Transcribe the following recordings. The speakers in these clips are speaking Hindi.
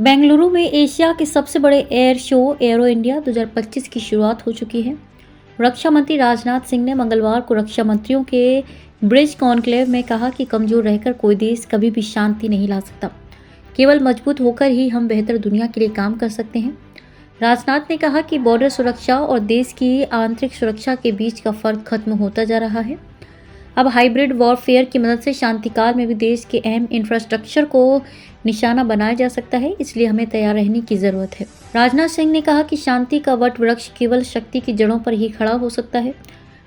बेंगलुरु में एशिया के सबसे बड़े एयर शो एरो इंडिया 2025 की शुरुआत हो चुकी है। रक्षा मंत्री राजनाथ सिंह ने मंगलवार को रक्षा मंत्रियों के ब्रिज कॉन्क्लेव में कहा कि कमजोर रहकर कोई देश कभी भी शांति नहीं ला सकता। केवल मजबूत होकर ही हम बेहतर दुनिया के लिए काम कर सकते हैं। राजनाथ ने कहा कि बॉर्डर सुरक्षा और देश की आंतरिक सुरक्षा के बीच का फर्क खत्म होता जा रहा है। अब हाइब्रिड वॉरफेयर की मदद से शांति काल में भी देश के अहम इंफ्रास्ट्रक्चर को निशाना बनाया जा सकता है, इसलिए हमें तैयार रहने की जरूरत है। राजनाथ सिंह ने कहा कि शांति का वट वृक्ष केवल शक्ति की जड़ों पर ही खड़ा हो सकता है।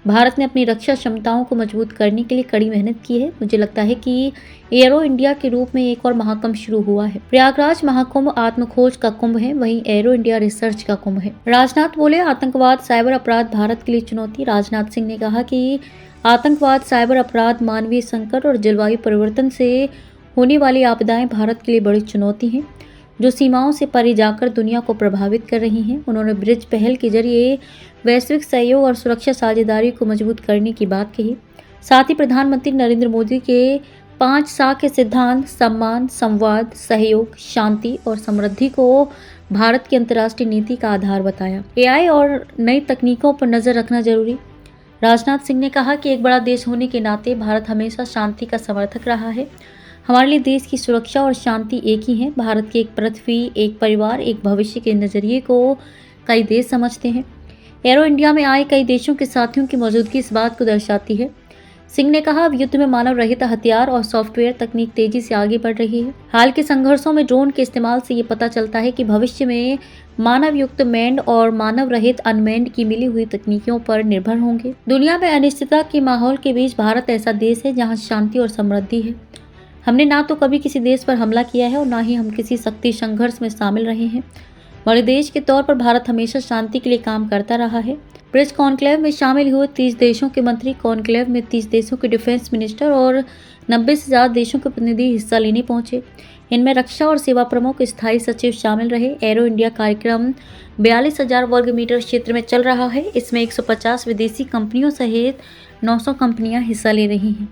भारत ने अपनी रक्षा क्षमताओं को मजबूत करने के लिए कड़ी मेहनत की है। मुझे लगता है कि एरो इंडिया के रूप में एक और महाकुंभ शुरू हुआ है। प्रयागराज महाकुंभ आत्मखोज का कुंभ है, वहीं एरो इंडिया रिसर्च का कुंभ है। राजनाथ बोले, आतंकवाद, साइबर अपराध भारत के लिए चुनौती। राजनाथ सिंह ने कहा कि आतंकवाद, साइबर अपराध, मानवीय संकट और जलवायु परिवर्तन से होने वाली आपदाएं भारत के लिए बड़ी चुनौती हैं, जो सीमाओं से परे जाकर दुनिया को प्रभावित कर रही हैं। उन्होंने ब्रिज पहल के जरिए वैश्विक सहयोग और सुरक्षा साझेदारी को मजबूत करने की बात कही। साथ ही प्रधानमंत्री नरेंद्र मोदी के 5 साख सिद्धांत, सम्मान, संवाद, सहयोग, शांति और समृद्धि को भारत की अंतर्राष्ट्रीय नीति का आधार बताया। एआई और नई तकनीकों पर नजर रखना जरूरी। राजनाथ सिंह ने कहा कि एक बड़ा देश होने के नाते भारत हमेशा शांति का समर्थक रहा है। हमारे लिए देश की सुरक्षा और शांति एक ही है। भारत की एक पृथ्वी, एक परिवार, एक भविष्य के नजरिए को कई देश समझते हैं। एरो इंडिया में आए कई देशों के साथियों की मौजूदगी इस बात को दर्शाती है। सिंह ने कहा, अब युद्ध में मानव रहित हथियार और सॉफ्टवेयर तकनीक तेजी से आगे बढ़ रही है। हाल के संघर्षों में ड्रोन के इस्तेमाल से ये पता चलता है कि भविष्य में मानव युक्त मैंड और मानव रहित अनमैंड की मिली हुई तकनीकों पर निर्भर होंगे। दुनिया में अनिश्चितता के माहौल के बीच भारत ऐसा देश है जहां शांति और समृद्धि है। हमने ना तो कभी किसी देश पर हमला किया है और ना ही हम किसी शक्ति संघर्ष में शामिल रहे हैं। बड़े देश के तौर पर भारत हमेशा शांति के लिए काम करता रहा है। ब्रिज कॉन्क्लेव में शामिल हुए 30 देशों के मंत्री, कॉन्क्लेव में 30 देशों के डिफेंस मिनिस्टर और 90 से ज्यादा देशों के प्रतिनिधि हिस्सा लेने पहुंचे। इनमें रक्षा और सेवा प्रमुख, स्थायी सचिव शामिल रहे। एरो इंडिया कार्यक्रम 42,000 वर्ग मीटर क्षेत्र में चल रहा है। इसमें 150 विदेशी कंपनियों सहित 900 कंपनियां हिस्सा ले रही हैं।